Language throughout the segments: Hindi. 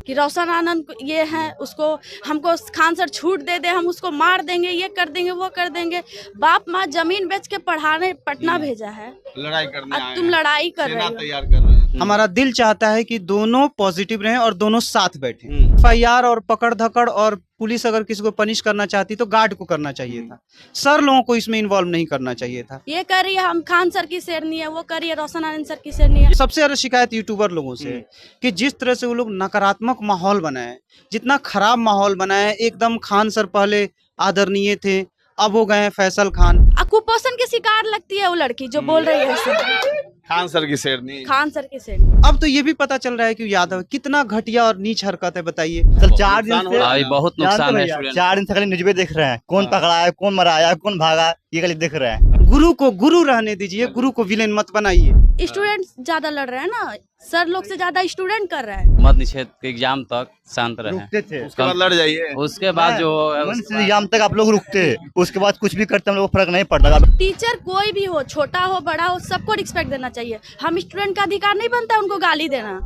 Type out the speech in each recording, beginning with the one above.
कि रोशन आनंद ये है, उसको हमको खान सर छूट दे दे, हम उसको मार देंगे, ये कर देंगे, वो कर देंगे। बाप माँ जमीन बेच के पढ़ाने पटना भेजा है, लड़ाई करने अब तुम लड़ाई कर रहे हो। तैयार कर रहे हैं। हमारा दिल चाहता है कि दोनों पॉजिटिव रहें और दोनों साथ बैठें। FIR और पकड़ धकड़ और पुलिस अगर किसी को पनिश करना चाहती तो गार्ड को करना चाहिए था, सर लोगों को इसमें इन्वॉल्व नहीं करना चाहिए था। ये कर रही है हम खान सर की शेरनी है, वो कर रही है रोशन आनंद सर की शेरनी है। सबसे ज्यादा शिकायत यूट्यूबर लोगों से है कि जिस तरह से वो लोग नकारात्मक माहौल बनाए, जितना खराब माहौल बनाए। एकदम खान सर पहले आदरणीय थे, अब हो गए हैं फैसल खान। कुपोषण की शिकार लगती है वो लड़की जो बोल रही है खान सर की शेरनी। खान सर की शेरनी। अब तो ये भी पता चल रहा है कि यादव कितना घटिया और नीच हरकत है, बताइए। सर 4 दिन से बहुत नुकसान है स्टूडेंट। 4 दिन से खाली न्यूज़ देख रहे हैं, कौन पकड़ा है, कौन मराया, कौन भागा, ये खाली देख रहे हैं। गुरु को गुरु रहने दीजिए, गुरु को विलेन मत बनाइए। स्टूडेंट ज्यादा लड़ रहे हैं ना, सर लोग से ज्यादा स्टूडेंट कर रहे हैं। मत निषेध के एग्जाम तक शांत रहे, रुकते थे, उसके बाद लड़ जाइए। उसके बाद जो एग्जाम तक आप लोग रुकते, उसके बाद कुछ भी करते हम लोग फर्क नहीं पड़ता। टीचर कोई भी हो, छोटा हो बड़ा हो, सबको रिस्पेक्ट देना चाहिए। हम स्टूडेंट का अधिकार नहीं बनता उनको गाली देना।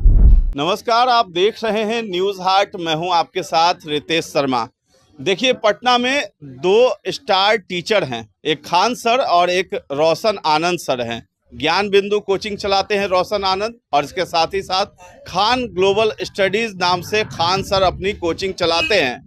नमस्कार, आप देख रहे हैं न्यूज़ हाट। मैं हूं आपके साथ रितेश शर्मा। देखिए, पटना में 2 स्टार टीचर हैं, एक खान सर और एक रोशन आनंद सर हैं। ज्ञान बिंदु कोचिंग चलाते हैं रोशन आनंद, और इसके साथ ही साथ खान ग्लोबल स्टडीज नाम से खान सर अपनी कोचिंग चलाते हैं।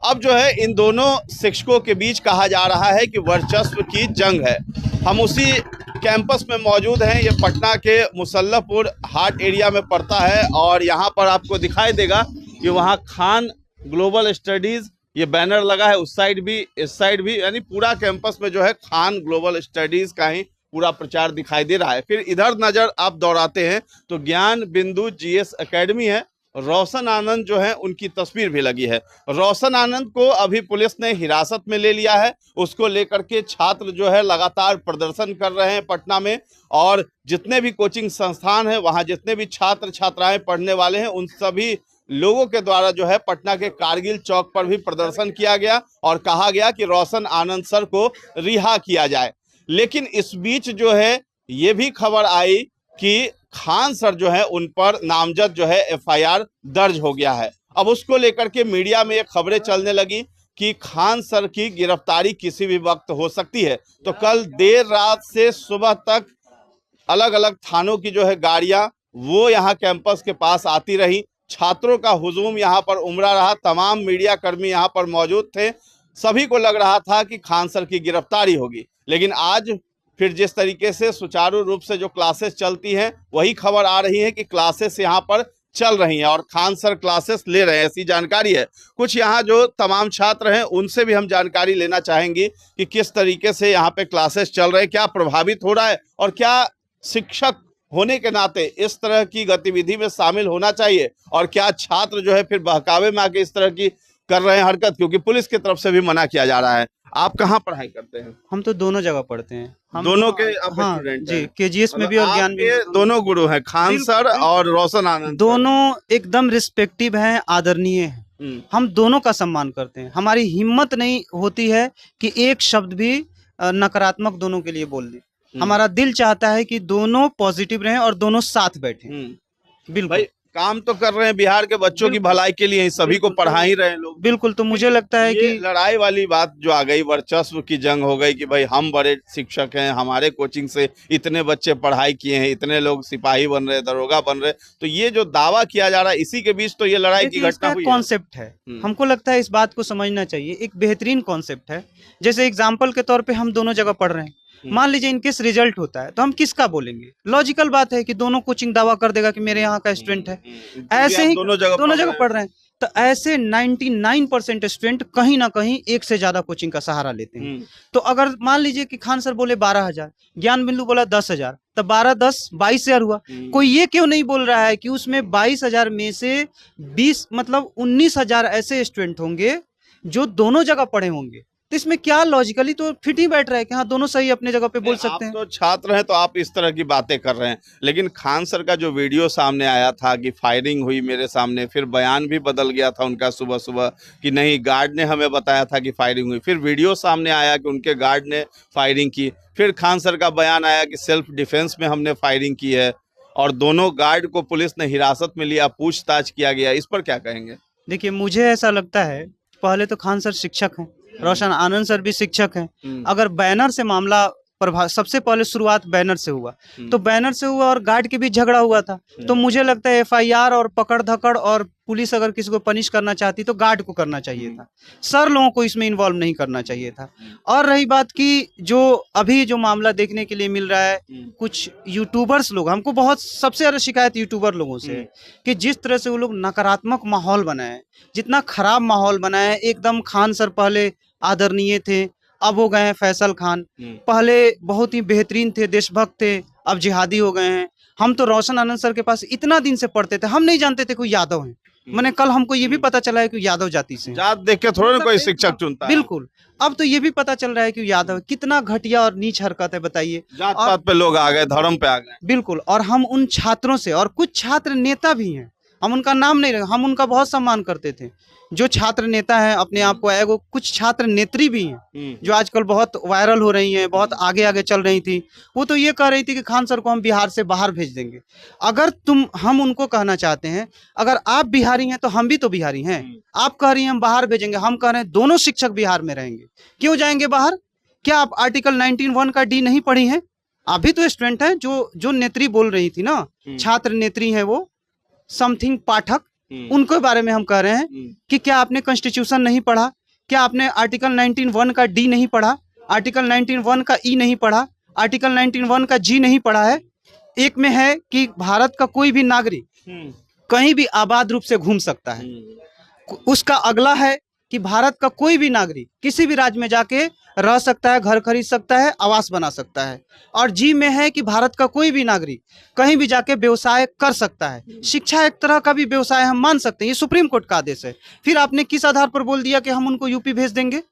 अब जो है इन दोनों शिक्षकों के बीच कहा जा रहा है कि वर्चस्व की जंग है। हम उसी कैंपस में मौजूद हैं। ये पटना के मुसल्लमपुर हाट एरिया में पड़ता है, और यहाँ पर आपको दिखाई देगा कि वहाँ खान ग्लोबल स्टडीज ये बैनर लगा है, उस साइड भी इस साइड भी, यानी पूरा कैंपस में जो है खान ग्लोबल स्टडीज का ही पूरा प्रचार दिखाई दे रहा है। फिर इधर नजर आप दौड़ाते हैं तो ज्ञान बिंदु GS एकेडमी है, रोशन आनंद जो है उनकी तस्वीर भी लगी है। रोशन आनंद को अभी पुलिस ने हिरासत में ले लिया है। उसको लेकर के छात्र जो है लगातार प्रदर्शन कर रहे हैं पटना में, और जितने भी कोचिंग संस्थान हैं वहाँ जितने भी छात्र छात्राएं पढ़ने वाले हैं उन सभी लोगों के द्वारा जो है पटना के कारगिल चौक पर भी प्रदर्शन किया गया और कहा गया कि रोशन आनंद सर को रिहा किया जाए। लेकिन इस बीच जो है ये भी खबर आई कि खान सर जो है उन पर नामजद जो है FIR दर्ज हो गया है। अब उसको लेकर के मीडिया में ये खबरें चलने लगी कि खान सर की गिरफ्तारी किसी भी वक्त हो सकती है। तो कल देर रात से सुबह तक अलग अलग थानों की जो है गाड़ियां वो यहाँ कैंपस के पास आती रही। छात्रों का हुजूम यहाँ पर उमड़ा रहा। तमाम मीडिया कर्मी यहाँ पर मौजूद थे। सभी को लग रहा था कि खान सर की गिरफ्तारी होगी। लेकिन आज फिर जिस तरीके से सुचारू रूप से जो क्लासेस चलती हैं वही खबर आ रही है कि क्लासेस यहाँ पर चल रही हैं और खान सर क्लासेस ले रहे हैं, ऐसी जानकारी है। कुछ यहाँ जो तमाम छात्र हैं उनसे भी हम जानकारी लेना चाहेंगे कि किस तरीके से यहाँ पे क्लासेस चल रहे हैं, क्या प्रभावित हो रहा है, और क्या शिक्षक होने के नाते इस तरह की गतिविधि में शामिल होना चाहिए, और क्या छात्र जो है फिर बहकावे में आके इस तरह की कर रहे हैं हरकत, क्योंकि पुलिस की तरफ से भी मना किया जा रहा है। आप कहाँ पढ़ाई करते हैं? हम तो दोनों जगह पढ़ते हैं। हम दोनों के हाँ स्टूडेंट जी, KGS में भी और ज्ञान में भी। दोनों गुरु हैं, खान सर और रोशन आनंद। दोनों एकदम रिस्पेक्टिव हैं, आदरणीय हैं। हम दोनों का सम्मान करते हैं। हमारी हिम्मत नहीं होती है कि एक शब्द भी नकारात्मक दोनों के लिए बोल दें। हमारा दिल चाहता है कि दोनों पॉजिटिव रहें और दोनों साथ बैठें। बिल्कुल भाई, काम तो कर रहे हैं बिहार के बच्चों की भलाई के लिए, सभी को पढ़ा ही रहे हैं लोग। बिल्कुल। तो मुझे लगता है कि लड़ाई वाली बात जो आ गई, वर्चस्व की जंग हो गई कि भाई हम बड़े शिक्षक हैं, हमारे कोचिंग से इतने बच्चे पढ़ाई किए हैं, इतने लोग सिपाही बन रहे, दरोगा बन रहे, तो ये जो दावा किया जा रहा है इसी के बीच तो ये लड़ाई की घटना हुई। कॉन्सेप्ट है, हमको लगता है इस बात को समझना चाहिए। एक बेहतरीन कॉन्सेप्ट है। जैसे एग्जाम्पल के तौर पे हम दोनों जगह पढ़ रहे हैं, मान लीजिए इनकेस रिजल्ट होता है तो हम किसका बोलेंगे? लॉजिकल बात है कि दोनों कोचिंग दावा कर देगा कि मेरे यहाँ का स्टूडेंट है। ऐसे ही दोनों जगह पढ़ रहे हैं, तो ऐसे 99% स्टूडेंट कहीं ना कहीं एक से ज्यादा कोचिंग का सहारा लेते हैं। तो अगर मान लीजिए कि खान सर बोले 12,000, ज्ञान बिंदु बोला 10,000, तो 12 10 22,000 हुआ। कोई ये क्यों नहीं बोल रहा है कि उसमें 22,000 में से 20 मतलब 19,000 ऐसे स्टूडेंट होंगे जो दोनों जगह पढ़े होंगे? तो इसमें क्या लॉजिकली तो फिट ही बैठ रहा है कि हाँ दोनों सही अपने जगह पे बोल सकते हैं। तो छात्र हैं तो आप इस तरह की बातें कर रहे हैं, लेकिन खान सर का जो वीडियो सामने आया था कि फायरिंग हुई मेरे सामने, फिर बयान भी बदल गया था उनका सुबह सुबह कि नहीं गार्ड ने हमें बताया था कि फायरिंग हुई, फिर वीडियो सामने आया कि उनके गार्ड ने फायरिंग की, फिर खान सर का बयान आया कि सेल्फ डिफेंस में हमने फायरिंग की है। और दोनों गार्ड को पुलिस ने हिरासत में लिया, पूछताछ किया गया, इस पर क्या कहेंगे? देखिए, मुझे ऐसा लगता है, पहले तो खान सर शिक्षक हैं, रोशन आनंद सर भी शिक्षक हैं। अगर बैनर से मामला सबसे पहले शुरुआत बैनर से हुआ, तो बैनर से हुआ और गार्ड के बीच झगड़ा हुआ था, तो मुझे लगता है एफआईआर और पकड़ धकड़ और पुलिस अगर किसी को पनिश करना चाहती तो गार्ड को करना चाहिए था, सर लोगों को इसमें इन्वॉल्व नहीं करना चाहिए था। और रही बात की जो अभी जो मामला देखने के लिए मिल रहा है, कुछ यूट्यूबर्स लोग, हमको बहुत सबसे ज्यादा शिकायत यूट्यूबर लोगों से है कि जिस तरह से वो लोग नकारात्मक माहौल बनाए, जितना खराब माहौल बनाए। एकदम खान सर पहले आदरणीय थे, अब हो गए हैं फैसल खान। पहले बहुत ही बेहतरीन थे, देशभक्त थे, अब जिहादी हो गए हैं। हम तो रोशन आनंद सर के पास इतना दिन से पढ़ते थे, हम नहीं जानते थे कोई यादव है। मैंने कल हमको ये भी पता चला है कि यादव जाति से हैं। जात देख के थोड़ा ना कोई शिक्षक चुनता है। बिल्कुल, अब तो ये भी पता चल रहा है कि यादव। कितना घटिया और नीच हरकत है, बताइए। जात पात पे लोग आ गए, धर्म पे आ गए। बिल्कुल, और हम उन छात्रों से, और कुछ छात्र नेता भी हैं, हम उनका नाम नहीं रखें, हम उनका बहुत सम्मान करते थे। जो छात्र नेता हैं अपने आप को एगो, कुछ छात्र नेत्री भी हैं जो आजकल बहुत वायरल हो रही हैं, बहुत आगे आगे चल रही थी। वो तो ये कह रही थी कि खान सर को हम बिहार से बाहर भेज देंगे। अगर हम उनको कहना चाहते हैं, अगर आप बिहारी हैं तो हम भी तो बिहारी हैं। आप कह रही हैं हम बाहर भेजेंगे, हम कह रहे हैं दोनों शिक्षक बिहार में रहेंगे। क्यों जाएंगे बाहर? क्या आप आर्टिकल 19(1) का डी नहीं पढ़ी हैं? आप भी तो स्टूडेंट हैं। जो नेत्री बोल रही थी ना, छात्र नेत्री है वो समथिंग पाठक, उनके बारे में हम कह रहे हैं कि क्या आपने कॉन्स्टिट्यूशन नहीं पढ़ा? क्या आपने आर्टिकल 19(1) का डी नहीं पढ़ा? आर्टिकल 19(1) का ई नहीं पढ़ा? आर्टिकल 19(1) का जी नहीं पढ़ा है? एक में है कि भारत का कोई भी नागरिक कहीं भी आबाद रूप से घूम सकता है। उसका अगला है कि भारत का कोई भी नागरिक किसी भी राज्य में जाके रह सकता है, घर खरीद सकता है, आवास बना सकता है। और जी में है कि भारत का कोई भी नागरिक कहीं भी जाके व्यवसाय कर सकता है। शिक्षा एक तरह का भी व्यवसाय हम मान सकते हैं, ये सुप्रीम कोर्ट का आदेश है। फिर आपने किस आधार पर बोल दिया कि हम उनको यूपी भेज देंगे?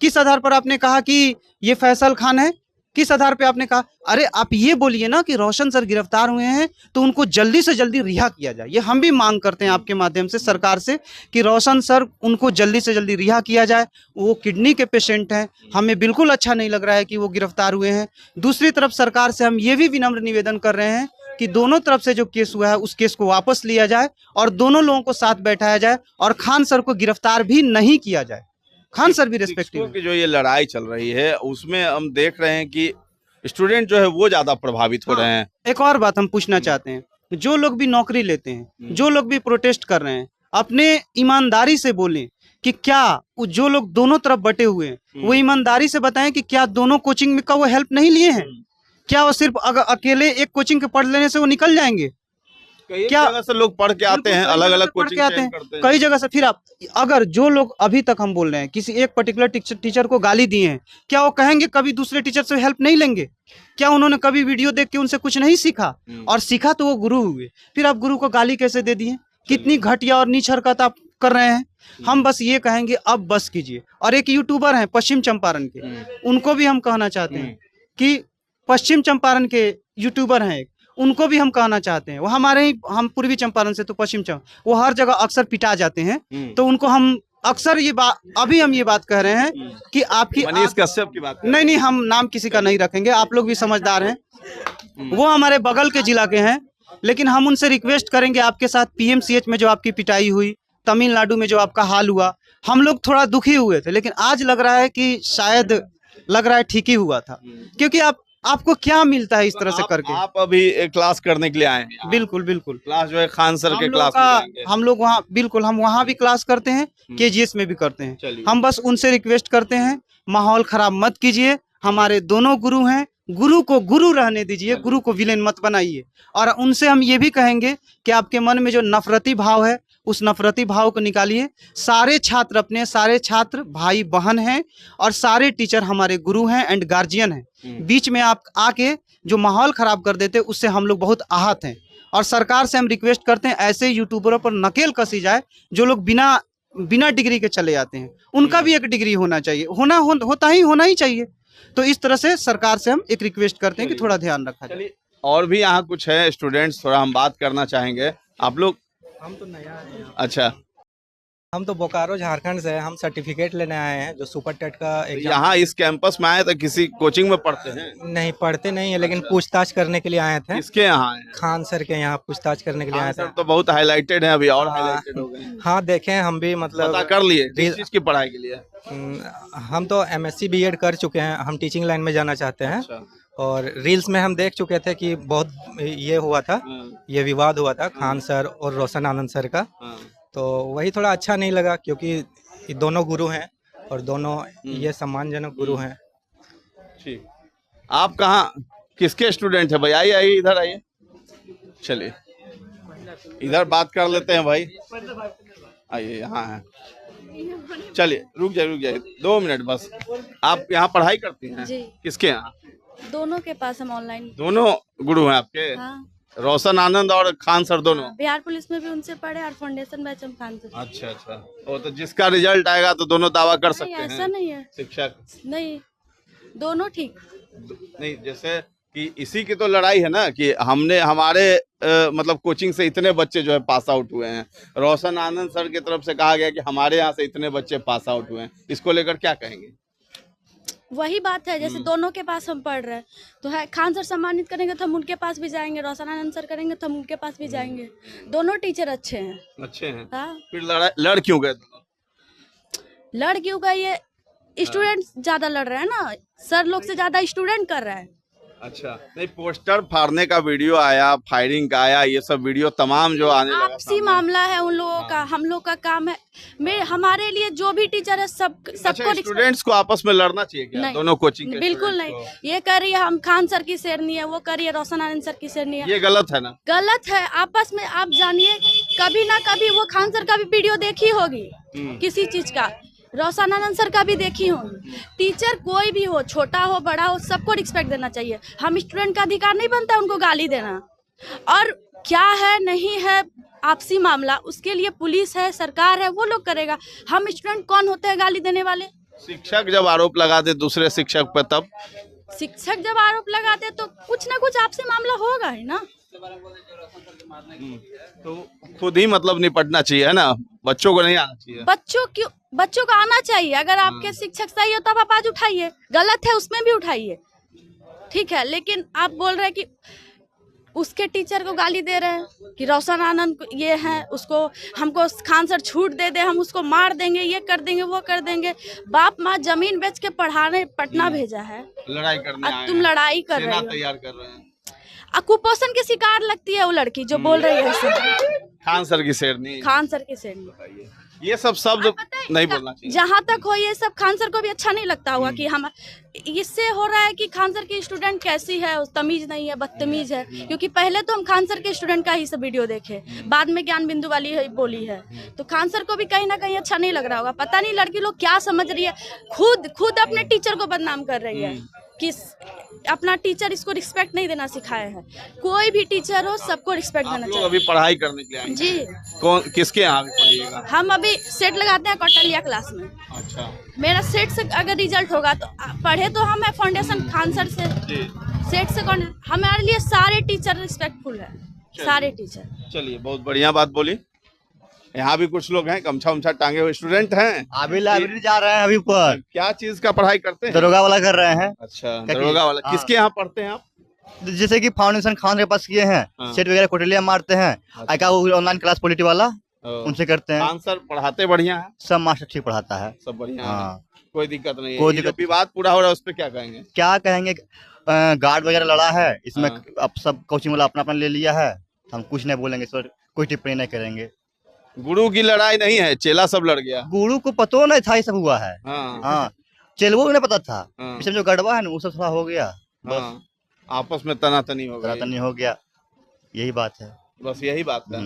किस आधार पर आपने कहा कि ये फैसल खान है? किस आधार पे आपने कहा? अरे आप ये बोलिए ना कि रोशन सर गिरफ्तार हुए हैं तो उनको जल्दी से जल्दी रिहा किया जाए। ये हम भी मांग करते हैं आपके माध्यम से सरकार से कि रोशन सर उनको जल्दी से जल्दी रिहा किया जाए। वो किडनी के पेशेंट हैं, हमें बिल्कुल अच्छा नहीं लग रहा है कि वो गिरफ्तार हुए हैं। दूसरी तरफ सरकार से हम ये भी विनम्र निवेदन कर रहे हैं कि दोनों तरफ से जो केस हुआ है उस केस को वापस लिया जाए और दोनों लोगों को साथ बैठाया जाए और खान सर को गिरफ्तार भी नहीं किया जाए। खान सर भी रिस्पेक्टिव की जो ये लड़ाई चल रही है उसमें हम देख रहे हैं कि स्टूडेंट जो है वो ज्यादा प्रभावित हो रहे हैं। एक और बात हम पूछना चाहते हैं, जो लोग भी नौकरी लेते हैं, जो लोग भी प्रोटेस्ट कर रहे हैं, अपने ईमानदारी से बोलें कि क्या जो लोग दोनों तरफ बटे हुए हैं वो ईमानदारी से बताएं कि क्या दोनों कोचिंग में का वो हेल्प नहीं लिए हैं? क्या वो सिर्फ अगर अकेले एक कोचिंग के पढ़ लेने से वो निकल जाएंगे? क्या जगह से लोग पढ़ के आते हैं, अलग अलग कोचिंग आते हैं, कई जगह से। फिर आप अगर जो लोग अभी तक हम बोल रहे हैं किसी एक पर्टिकुलर टीचर को गाली दिए हैं, क्या वो कहेंगे कभी दूसरे टीचर से हेल्प नहीं लेंगे? क्या उन्होंने कभी वीडियो देख के उनसे कुछ नहीं सीखा? और सीखा तो वो गुरु हुए, फिर आप गुरु को गाली कैसे दे दिए? कितनी घटिया और नीच हरकत आप कर रहे हैं। हम बस ये कहेंगे अब बस कीजिए। और एक यूट्यूबर हैं पश्चिम चंपारण के, उनको भी हम कहना चाहते हैं कि पश्चिम चंपारण के यूट्यूबर हैं एक, उनको भी हम कहना चाहते हैं, वो हमारे ही, हम पूर्वी चंपारण से तो पश्चिम चंपारण, वो हर जगह अक्सर पिटा जाते हैं। तो उनको हम अक्सर ये बात, अभी हम ये बात कह रहे हैं कि आपकी मनीष कश्यप की बात नहीं, हम नाम किसी का नहीं रखेंगे, आप लोग भी समझदार हैं। वो हमारे बगल के जिला के हैं, लेकिन हम उनसे रिक्वेस्ट करेंगे, आपके साथ पीएमसीएच में जो आपकी पिटाई हुई, तमिलनाडु में जो आपका हाल हुआ, हम लोग थोड़ा दुखी हुए थे, लेकिन आज लग रहा है कि शायद लग रहा है ठीक ही हुआ था। क्योंकि आपको क्या मिलता है इस तरह से करके? आप अभी क्लास करने के लिए आए हैं? बिल्कुल बिल्कुल, क्लास जो है खान सर के क्लास में जाएंगे। हम लोग वहाँ, बिल्कुल हम वहाँ भी क्लास करते हैं, केजीएस में भी करते हैं। हम बस उनसे रिक्वेस्ट करते हैं, माहौल खराब मत कीजिए। हमारे दोनों गुरु हैं, गुरु को गुरु रहने दीजिए, गुरु को विलेन मत बनाइए। और उनसे हम ये भी कहेंगे कि आपके मन में जो नफरती भाव है उस नफरती भाव को निकालिए। सारे छात्र अपने, सारे छात्र भाई बहन हैं और सारे टीचर हमारे गुरु हैं एंड गार्जियन हैं। बीच में आप आके जो माहौल खराब कर देते उससे हम लोग बहुत आहत हैं। और सरकार से हम रिक्वेस्ट करते हैं ऐसे यूट्यूबरों पर नकेल कसी जाए जो लोग बिना डिग्री के चले जाते हैं। उनका भी एक डिग्री होना चाहिए, होना ही चाहिए। तो इस तरह से सरकार से हम एक रिक्वेस्ट करते हैं कि थोड़ा ध्यान रखा जाए। और भी यहाँ कुछ है स्टूडेंट्स, थोड़ा हम बात करना चाहेंगे। आप लोग? हम तो नया। अच्छा, हम तो बोकारो झारखंड से हैं। हम सर्टिफिकेट लेने आए हैं जो सुपर टेट का एग्जाम। यहाँ इस कैंपस में आए तो किसी कोचिंग में पढ़ते हैं? नहीं पढ़ते नहीं है, लेकिन पूछताछ करने के लिए आए थे। किसके यहाँ आए हैं? खान सर के यहाँ पूछताछ करने के लिए आए थे। सर तो बहुत हाईलाइटेड है, अभी और हाईलाइटेड हो गए हैं। हाँ देखे हम भी, मतलब पता कर लिए किस चीज की पढ़ाई के लिए? हम तो MSc BEd कर चुके हैं। हम टीचिंग लाइन में जाना चाहते हैं। अच्छा। और रील्स में हम देख चुके थे कि बहुत ये हुआ था, ये विवाद हुआ था खान सर और रोशन आनंद सर का। तो वही थोड़ा अच्छा नहीं लगा, क्योंकि ये दोनों गुरु हैं और दोनों ये सम्मानजनक गुरु हैं। ठीक, आप कहाँ किसके स्टूडेंट है भाई? आइए आइए, इधर आइए, चलिए इधर बात कर लेते हैं भाई। आइए, यहाँ है, चलिए रुक जाइए 2 मिनट बस। आप यहाँ पढ़ाई करती हैं? जी। किसके यहाँ? दोनों के पास हम ऑनलाइन। दोनों गुरु हैं आपके? हाँ, रोशन आनंद और खान सर दोनों? बिहार पुलिस में भी उनसे पढ़े और फाउंडेशन बैच हम खान सर। अच्छा, वो तो जिसका रिजल्ट आएगा तो दोनों दावा कर नहीं, सकते ऐसा हैं नहीं है। शिक्षक? नहीं, दोनों ठीक। नहीं, जैसे कि इसी की तो लड़ाई है ना कि हमने हमारे मतलब कोचिंग से इतने बच्चे जो है पास आउट हुए हैं। रोशन आनंद सर की तरफ से कहा गया कि हमारे यहाँ से इतने बच्चे पास आउट हुए हैं, इसको लेकर क्या कहेंगे? वही बात है, जैसे दोनों के पास हम पढ़ रहे हैं तो है, खान सर सम्मानित करेंगे तो हम उनके पास भी जाएंगे, रोशन आनंद सर करेंगे तो हम उनके पास भी जाएंगे। दोनों टीचर अच्छे हैं। अच्छे हैं। हाँ, फिर लड़ क्यों गए दोनों? लड़ क्यों गए? ये स्टूडेंट ज्यादा लड़ रहे हैं ना, सर लोग से ज्यादा स्टूडेंट कर रहे हैं। अच्छा, नहीं, पोस्टर फाड़ने का वीडियो आया, फायरिंग का आया, ये सब वीडियो तमाम जो आने लगा आपसी सामने। मामला है उन लोगों का, हम लोग का काम है हमारे लिए जो भी टीचर है सबको अच्छा, स्टूडेंट्स को आपस में लड़ना चाहिए क्या? नहीं, दोनों कोचिंग के बिल्कुल स्टूडेंट्स नहीं। ये कर रही है हम खान सर की शेरनी है, वो कर रही है रोशन आनंद सर की शेरनी को? है। ये गलत है ना? गलत है। आपस में आप जानिए, कभी ना कभी वो खान सर का भी वीडियो देखी होगी किसी चीज का, रोशन आनंद सर का भी देखी होगी। टीचर कोई भी हो, छोटा हो बड़ा हो, सबको रिस्पेक्ट देना चाहिए। हम स्टूडेंट का अधिकार नहीं बनता उनको गाली देना। और क्या है नहीं है आपसी मामला, उसके लिए पुलिस है, सरकार है, वो लोग करेगा। हम स्टूडेंट कौन होते हैं गाली देने वाले? शिक्षक जब आरोप लगा दे दूसरे शिक्षक पर, तब शिक्षक जब आरोप लगाते तो कुछ ना कुछ आपसी मामला होगा ही ना। तो खुद ही मतलब निपटना चाहिए, है ना? बच्चों को नहीं आना चाहिए। बच्चों को आना चाहिए। अगर आपके शिक्षक सही हो तब आप आज उठाइए, गलत है उसमें भी उठाइए, ठीक है। लेकिन आप बोल रहे हैं कि उसके टीचर को गाली दे रहे हैं कि रोशन आनंद ये है, उसको हमको खान सर छूट दे दे, हम उसको मार देंगे, ये कर देंगे, वो कर देंगे। बाप माँ जमीन बेच के पढ़ाने पटना भेजा है, लड़ाई करने आए अब तुम हैं। लड़ाई कर सेना रहे हो। तैयार कर रहे हैं। कुपोषण की शिकार लगती है वो लड़की जो बोल रही है ऐसे। खान सर की शेरनी। खान सर के शेरनी, ये सब शब्द नहीं बोलना चाहिए। जहाँ तक हो ये सब खान सर को भी अच्छा नहीं लगता होगा कि हम, इससे हो रहा है कि खान सर की स्टूडेंट कैसी है, तमीज नहीं है, बदतमीज है। क्योंकि पहले तो हम खान सर के स्टूडेंट का ही सब वीडियो देखे, बाद में ज्ञान बिंदु वाली है बोली है, तो खान सर को भी कहीं ना कहीं अच्छा नहीं लग रहा होगा। पता नहीं लड़की लोग क्या समझ रही है, खुद अपने टीचर को बदनाम कर रही है कि अपना टीचर इसको रिस्पेक्ट नहीं देना सिखाया है। कोई भी टीचर हो सबको रिस्पेक्ट देना लोग चाहिए। अभी पढ़ाई करने के लिए आए हैं। जी, कौन किसके यहाँ भी पढ़िएगा? हम अभी सेट लगाते हैं कौटलिया क्लास में। अच्छा, मेरा सेट से अगर रिजल्ट होगा तो पढ़े तो हम है फाउंडेशन खान सर से, जी, सेट से कौन, हमारे लिए सारे टीचर रिस्पेक्टफुल है, सारे टीचर। चलिए, बहुत बढ़िया बात बोली। यहाँ भी कुछ लोग हैं, गमछा उमछा टांगे हुए स्टूडेंट हैं। अभी लाइब्रेरी जा रहे हैं अभी पर, क्या चीज का पढ़ाई करते हैं? दरोगा वाला कर रहे हैं। अच्छा, दरोगा वाला। हाँ। किसके यहाँ पढ़ते हैं आप? जैसे कि फाउंडेशन खान के पास किए हैं, हाँ। सेट वगैरह कोटलिया मारते हैं। आका ऑनलाइन क्लास पॉलिटी वाला उनसे करते हैं। खान सर पढ़ाते बढ़िया है? सब मास्टर ठीक पढ़ाता है, सब बढ़िया है, हाँ। कोई दिक्कत नहीं है। कोई ये जो दिक्कत- विवाद पूरा हो रहा है उस पर क्या कहेंगे? क्या कहेंगे, गार्ड वगैरह लड़ा है इसमें। हाँ। अब सब कोचिंग वाला अपना अपना ले लिया है, हम कुछ नहीं बोलेंगे सर, कोई टिप्पणी नहीं करेंगे। गुरु की लड़ाई नहीं है, चेला सब लड़ गया। गुरु को पतो नहीं था ये सब हुआ है। हाँ, हाँ, चेलवो को नहीं पता था। हाँ, इसमें जो गड़बा है ना वो सब थोड़ा हो गया, बस हाँ, आपस में तनातनी हो गई। तनी हो गया, यही बात है। बस यही बात है।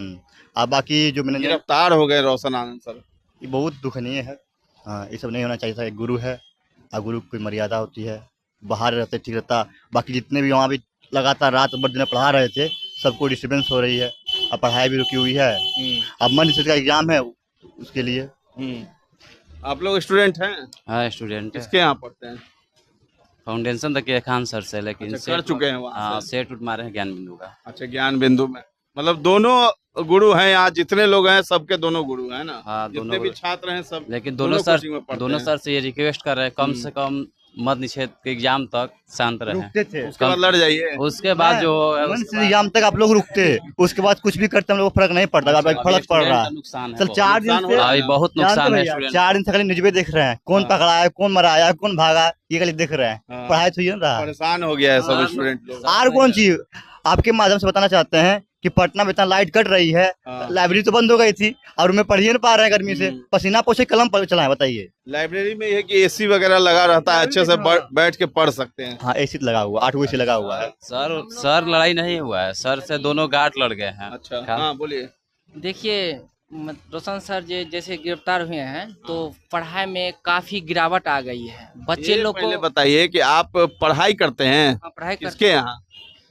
अब बाकी जो मैंने गिरफ्तार हो गए रोशन आनंद सर, ये बहुत दुखनीय है। हाँ, ये सब नहीं होना चाहिए था। एक गुरु है और गुरु की कोई मर्यादा होती है। बाहर रहते ठीक रहता, बाकी जितने भी वहाँ भी लगातार रात भर दिन पढ़ा रहे थे सबको डिस्टर्बेंस हो रही है। अब पढ़ाई भी रुकी हुई है, अब मंच का एग्जाम है उसके लिए। आप लोग स्टूडेंट हैं? हाँ, स्टूडेंट है। किसके यहाँ पढ़ते हैं? फाउंडेशन तक के खान सर से, लेकिन अच्छा, कर चुके हैं वहाँ हाँ, से। सेट उठ मारे हैं ज्ञान बिंदु का। अच्छा, ज्ञान बिंदु में। मतलब दोनों गुरु हैं यहाँ, जितने लोग हैं सबके दोनों गुरु हैं ना। हाँ, जितने दोनों भी गुरु। छात्र हैं सब लेकिन दोनों कोचिंग में पढ़ते दोनों हैं। सर से ये रिक्वेस्ट कर रहे हैं कम से कम मद निषेध के एग्जाम तक शांत रहे। रुकते थे उसके बाद लड़ जाइए। उसके बाद जो है मंच एग्जाम तक आप लोग रुकते, उसके बाद कुछ भी करते हम लोग को फर्क नहीं पड़ता। अब फर्क पड़ रहा है नुकसान है सर। बहुत। 4 दिन नुकसान हो से रहा है। अभी बहुत जानते नुकसान है भैया, स्टूडेंट। 4 दिन से खाली न्यूज़ देख रहे हैं, कौन पकड़ा है, कौन मराया है, कौन भागा, ये खाली देख रहे हैं। हाँ। पढ़ाई तो ये ना रहा। परेशान हो गया है सब स्टूडेंट लोग। और कौन चीज आपके माध्यम से बताना चाहते हैं कि पटना में इतना लाइट कट रही है, हाँ। लाइब्रेरी तो बंद हो गई थी और उनमें पढ़ ही नहीं पा रहे हैं गर्मी से, पसीना पोछे कलम पर चलाएं, बताइए। लाइब्रेरी में ये कि एसी वगैरह लगा रहता है, अच्छे से बैठ के पढ़ सकते हैं। हाँ, एसी लगा हुआ, 8 एसी लगा हुआ है। सर लड़ाई नहीं हुआ है, सर से दोनों गार्ड लड़ गए हैं। अच्छा, हाँ बोलिए। देखिए रोशन सर जैसे गिरफ्तार हुए हैं तो पढ़ाई में काफी गिरावट आ गई है। बच्चे ये लोग पहले को बताइए कि आप पढ़ाई करते हैं हाँ, पढ़ाई कर किसके यहाँ?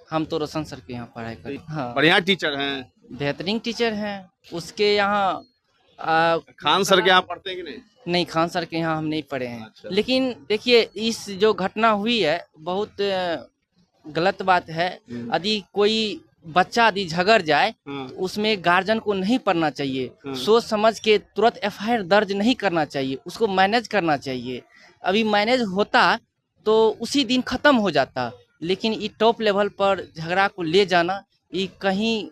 हम तो रोशन सर के यहाँ पढ़ाई कर हाँ, बढ़िया टीचर हैं। बेहतरीन टीचर हैं। उसके यहाँ खान सर के यहाँ पढ़ते हैं कि नहीं? नहीं, खान सर के यहाँ हम नहीं पढ़े हैं। अच्छा। लेकिन देखिए इस जो घटना हुई है बहुत गलत बात है। यदि कोई बच्चा यदि झगड़ जाए हाँ। उसमें गार्जियन को नहीं पढ़ना चाहिए। हाँ। सोच समझ के तुरंत एफआईआर दर्ज नहीं करना चाहिए, उसको मैनेज करना चाहिए। अभी मैनेज होता तो उसी दिन खत्म हो जाता, लेकिन ये टॉप लेवल पर झगड़ा को ले जाना ये कहीं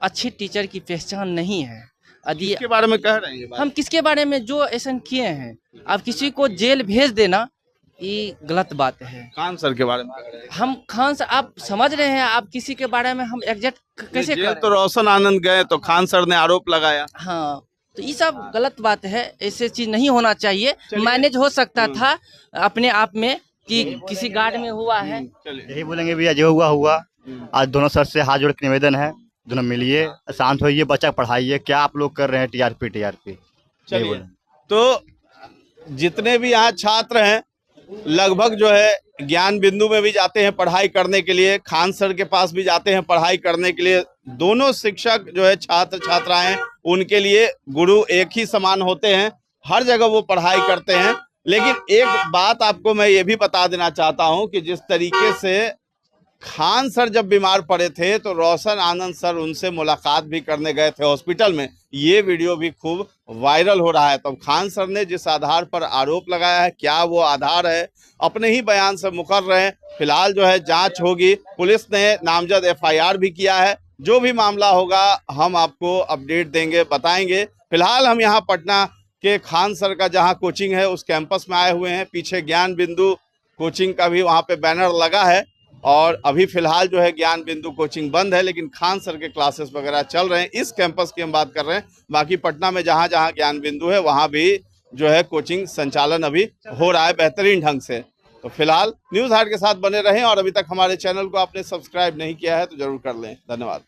अच्छे टीचर की पहचान नहीं है। यदि इसके बारे में कह रहे हैं ये बात? हम किसके बारे में जो ऐसा किए हैं, अब किसी को जेल भेज देना ये गलत बात है। खान सर के बारे में कह रहे हैं। हम खान से आप समझ रहे हैं, आप किसी के बारे में हम एग्जैक्ट कैसे जेल करें? तो रोशन आनंद गए तो खान सर ने आरोप लगाया। हाँ, तो ये सब गलत बात है, ऐसे चीज नहीं होना चाहिए। मैनेज हो सकता था अपने आप में कि किसी गार्ड में हुआ है। चलिए। यही बोलेंगे भैया, जो हुआ हुआ। आज दोनों सर से हाथ जोड़ के निवेदन है, दोनों मिलिए, शांत होइए, बच्चा पढ़ाइए। क्या आप लोग कर रहे हैं टीआरपी? चलिए, तो जितने भी यहाँ छात्र हैं लगभग जो है ज्ञान बिंदु में भी जाते हैं पढ़ाई करने के लिए, खान सर के पास भी जाते हैं पढ़ाई करने के लिए। दोनों शिक्षक जो है छात्र छात्राएं उनके लिए गुरु एक ही समान होते हैं, हर जगह वो पढ़ाई करते हैं। लेकिन एक बात आपको मैं ये भी बता देना चाहता हूं कि जिस तरीके से खान सर जब बीमार पड़े थे तो रोशन आनंद सर उनसे मुलाकात भी करने गए थे हॉस्पिटल में, ये वीडियो भी खूब वायरल हो रहा है। तो खान सर ने जिस आधार पर आरोप लगाया है, क्या वो आधार है, अपने ही बयान से मुकर रहे हैं। फिलहाल जो है जांच होगी, पुलिस ने नामजद एफआईआर भी किया है। जो भी मामला होगा हम आपको अपडेट देंगे, बताएंगे। फिलहाल हम यहाँ पटना के खान सर का जहाँ कोचिंग है उस कैंपस में आए हुए हैं। पीछे ज्ञान बिंदु कोचिंग का भी वहाँ पे बैनर लगा है और अभी फिलहाल जो है ज्ञान बिंदु कोचिंग बंद है, लेकिन खान सर के क्लासेस वगैरह चल रहे हैं। इस कैंपस की हम बात कर रहे हैं। बाकी पटना में जहाँ जहाँ ज्ञान बिंदु है वहाँ भी जो है कोचिंग संचालन अभी हो रहा है बेहतरीन ढंग से। तो फिलहाल न्यूज़ हाट के साथ बने रहें और अभी तक हमारे चैनल को आपने सब्सक्राइब नहीं किया है तो जरूर कर लें। धन्यवाद।